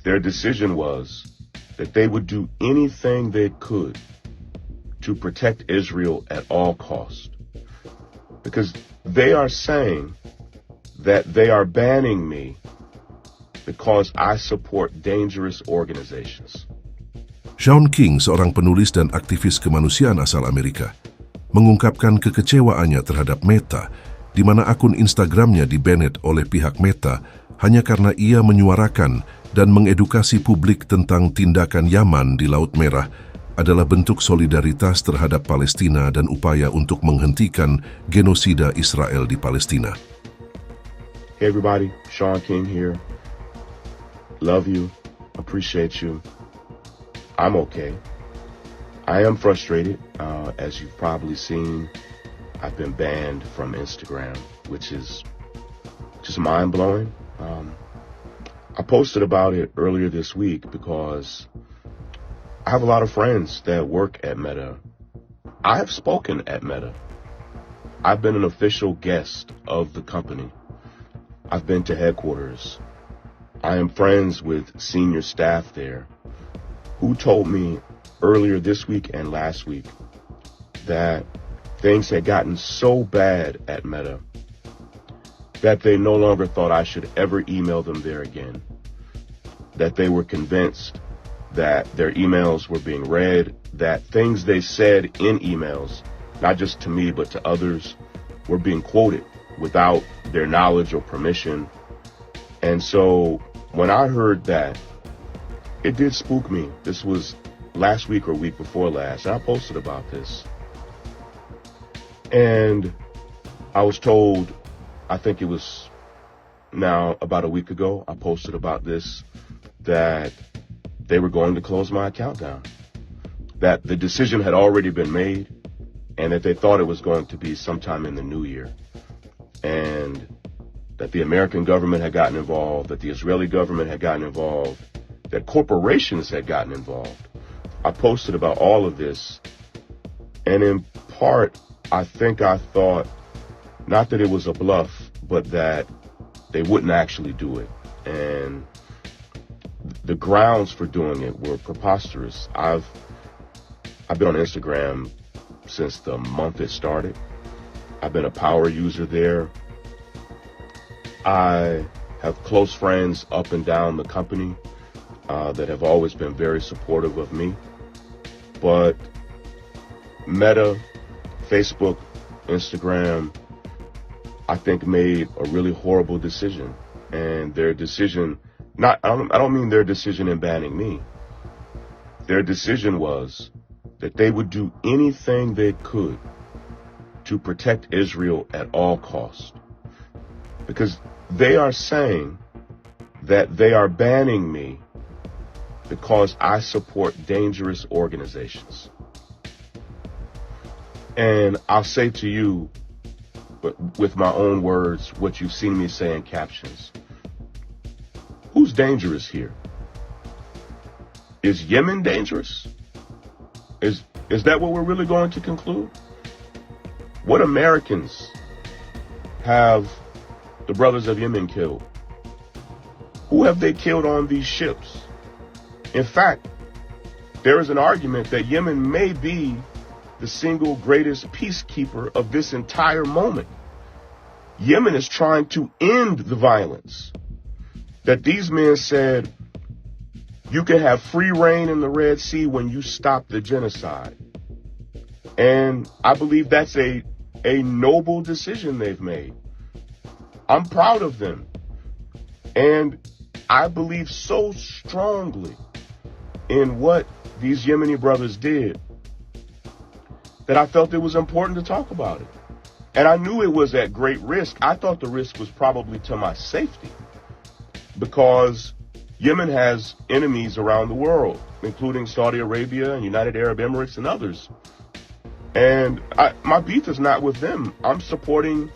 Their decision was that they would do anything they could to protect Israel at all costs. Because they are saying that they are banning me because I support dangerous organizations. Shaun King, seorang penulis dan aktivis kemanusiaan asal Amerika, mengungkapkan kekecewaannya terhadap Meta, di mana akun Instagramnya di-banned oleh pihak Meta hanya karena ia menyuarakan dan mengedukasi publik tentang tindakan Yaman di Laut Merah adalah bentuk solidaritas terhadap Palestina dan upaya untuk menghentikan genosida Israel di Palestina. Hey everybody, Shaun King here. Love you, appreciate you. I'm okay. I am frustrated. As you've probably seen, I've been banned from Instagram, which is just mind-blowing. I posted about it earlier this week because I have a lot of friends that work at Meta. I have spoken at Meta. I've been an official guest of the company. I've been to headquarters. I am friends with senior staff there who told me earlier this week and last week that things had gotten so bad at Meta that they no longer thought I should ever email them there again. That they were convinced that their emails were being read, that things they said in emails, not just to me but to others, were being quoted without their knowledge or permission. And so when I heard that, it did spook me. This was last week or week before last, and I posted about this. And I was told, I think it was now about a week ago, I posted about this, that they were going to close my account down. That the decision had already been made, and that they thought it was going to be sometime in the new year. And that the American government had gotten involved, that the Israeli government had gotten involved, that corporations had gotten involved. I posted about all of this, and in part, I think I thought, not that it was a bluff, but that they wouldn't actually do it. And the grounds for doing it were preposterous. I've been on Instagram since the month it started. I've been a power user there. I have close friends up and down the company that have always been very supportive of me. But Meta, Facebook, Instagram, I think made a really horrible decision. And their decision, I don't mean their decision in banning me. Their decision was that they would do anything they could to protect Israel at all costs. Because they are saying that they are banning me because I support dangerous organizations. And I'll say to you, but with my own words, what you've seen me say in captions. Who's dangerous here? Is Yemen dangerous? Is that what we're really going to conclude? What Americans have the brothers of Yemen killed? Who have they killed on these ships? In fact, there is an argument that Yemen may be the single greatest peacekeeper of this entire moment. Yemen is trying to end the violence. That these men said, you can have free reign in the Red Sea when you stop the genocide. And I believe that's a noble decision they've made. I'm proud of them. And I believe so strongly in what these Yemeni brothers did that I felt it was important to talk about it. And I knew it was at great risk. I thought the risk was probably to my safety because Yemen has enemies around the world, including Saudi Arabia and United Arab Emirates and others. And my beef is not with them. I'm supporting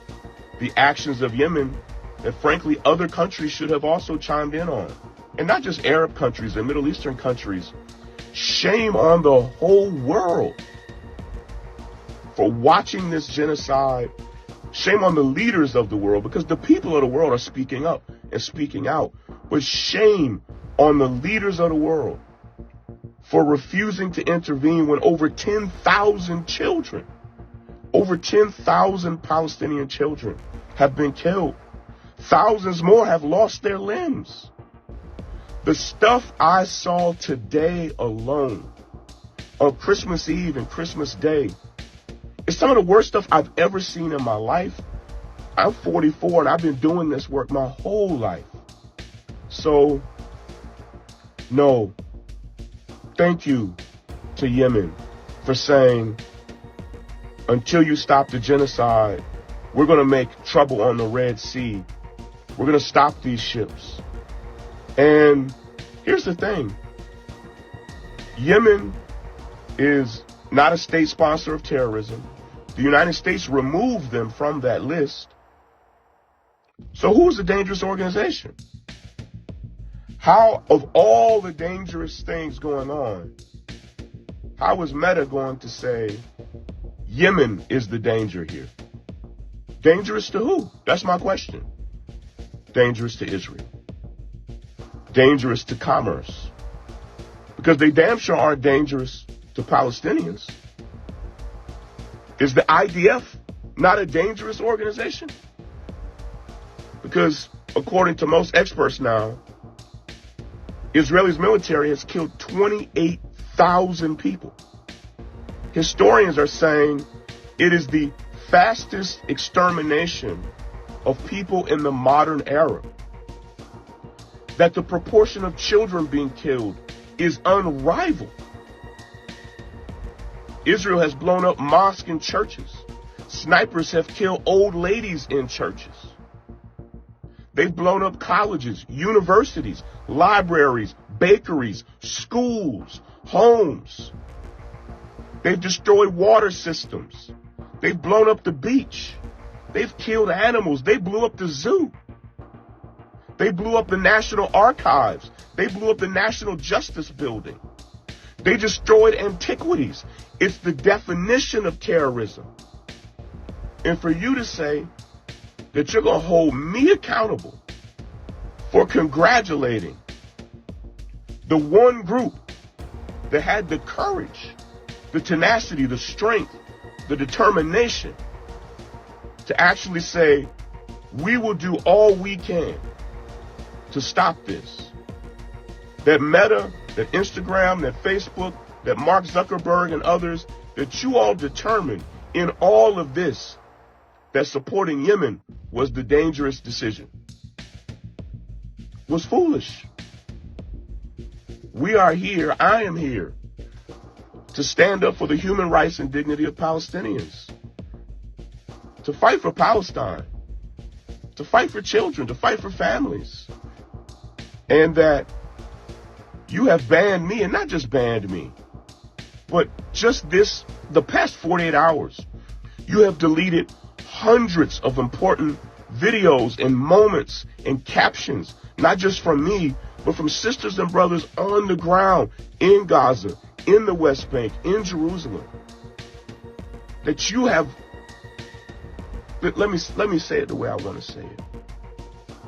the actions of Yemen that, frankly, other countries should have also chimed in on. And not just Arab countries and Middle Eastern countries. Shame on the whole world for watching this genocide. Shame on the leaders of the world, because the people of the world are speaking up and speaking out. But shame on the leaders of the world for refusing to intervene when over 10,000 children, over 10,000 Palestinian children have been killed. Thousands more have lost their limbs. The stuff I saw today alone on Christmas Eve and Christmas Day is some of the worst stuff I've ever seen in my life. I'm 44 and I've been doing this work my whole life. So, no, thank you to Yemen for saying, until you stop the genocide, we're going to make trouble on the Red Sea. We're going to stop these ships. And here's the thing. Yemen is not a state sponsor of terrorism. The United States removed them from that list. So who is a dangerous organization? How, of all the dangerous things going on, how is Meta going to say Yemen is the danger here? Dangerous to who? That's my question. Dangerous to Israel. Dangerous to commerce. Because they damn sure aren't dangerous to Palestinians. Is the IDF not a dangerous organization? Because according to most experts now, Israel's military has killed 28,000 people. Historians are saying it is the fastest extermination of people in the modern era. That the proportion of children being killed is unrivaled. Israel has blown up mosques and churches. Snipers have killed old ladies in churches. They've blown up colleges, universities, libraries, bakeries, schools, homes. They've destroyed water systems. They've blown up the beach. They've killed animals. They blew up the zoo. They blew up the National Archives. They blew up the National Justice Building. They destroyed antiquities. It's the definition of terrorism. And for you to say that you're going to hold me accountable for congratulating the one group that had the courage, the tenacity, the strength, the determination to actually say, we will do all we can to stop this. That Meta, that Instagram, that Facebook, that Mark Zuckerberg and others, that you all determined in all of this that supporting Yemen was the dangerous decision, was foolish. We are here, I am here, to stand up for the human rights and dignity of Palestinians, to fight for Palestine, to fight for children, to fight for families. And that you have banned me, and not just banned me, but just the past 48 hours, you have deleted hundreds of important videos and moments and captions, not just from me, but from sisters and brothers on the ground in Gaza, in the West Bank, in Jerusalem. That you have, let me say it the way I want to say it.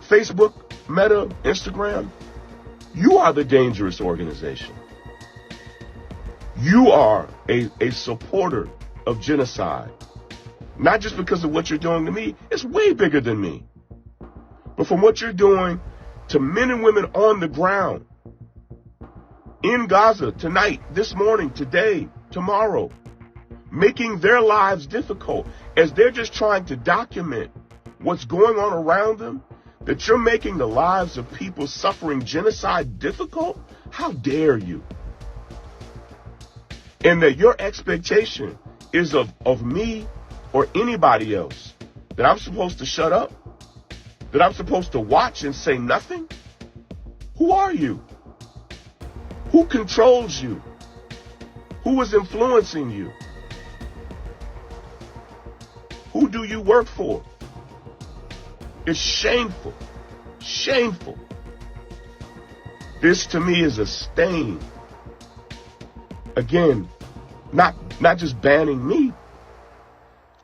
Facebook, Meta, Instagram, you are the dangerous organization. You are a supporter of genocide. Not just because of what you're doing to me, it's way bigger than me. But from what you're doing to men and women on the ground, in Gaza, tonight, this morning, today, tomorrow, making their lives difficult as they're just trying to document what's going on around them, that you're making the lives of people suffering genocide difficult? How dare you? And that your expectation is of me or anybody else, that I'm supposed to shut up, that I'm supposed to watch and say nothing? Who are you? Who controls you? Who is influencing you? Who do you work for? It's shameful. Shameful. This to me is a stain. Again, not just banning me,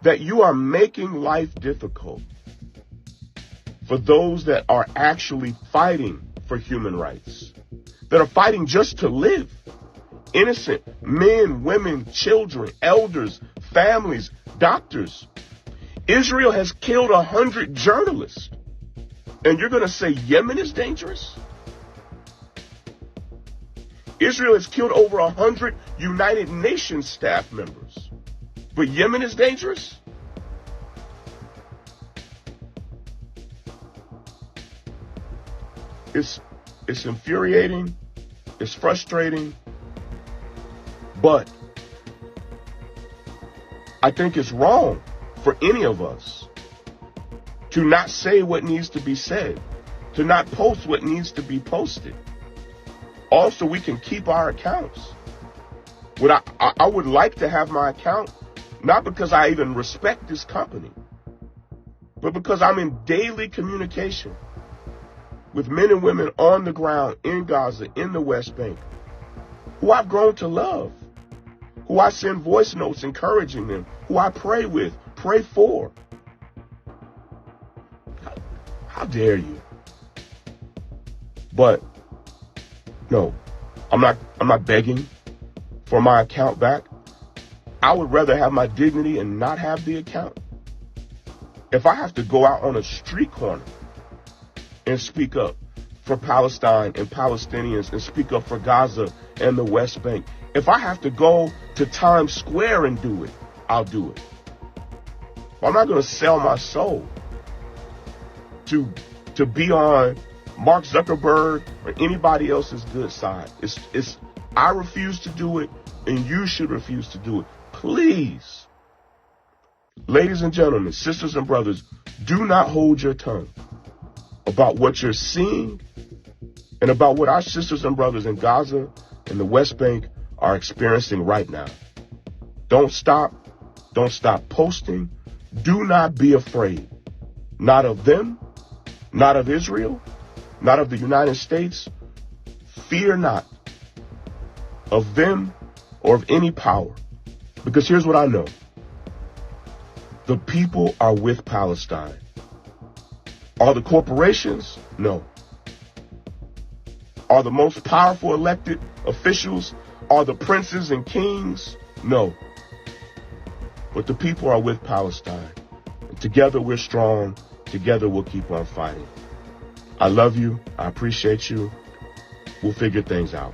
that you are making life difficult for those that are actually fighting for human rights. that are fighting just to live. Innocent men, women, children, elders, families, doctors. Israel has killed 100 journalists. And you're going to say Yemen is dangerous? Israel has killed over 100 United Nations staff members. But Yemen is dangerous? It's infuriating. It's frustrating. But I think it's wrong for any of us to not say what needs to be said, to not post what needs to be posted. Also, we can keep our accounts. What I would like to have my account, not because I even respect this company, but because I'm in daily communication with men and women on the ground in Gaza, in the West Bank, who I've grown to love, who I send voice notes encouraging them, who I pray with, pray for. How dare you? But no, I'm not begging for my account back. I would rather have my dignity and not have the account. If I have to go out on a street corner and speak up for Palestine and Palestinians and speak up for Gaza and the West Bank, if I have to go to Times Square and do it, I'll do it. But I'm not going to sell my soul to be on Mark Zuckerberg or anybody else's good side. I refuse to do it, and you should refuse to do it. Please, ladies and gentlemen, sisters and brothers, do not hold your tongue about what you're seeing and about what our sisters and brothers in Gaza and the West Bank are experiencing right now. Don't stop. Don't stop posting. Do not be afraid. Not of them, not of Israel, not of the United States. Fear not of them or of any power. Because here's what I know. The people are with Palestine. Are the corporations? No. Are the most powerful elected officials? Are the princes and kings? No. But the people are with Palestine. And together we're strong. Together we'll keep on fighting. I love you. I appreciate you. We'll figure things out.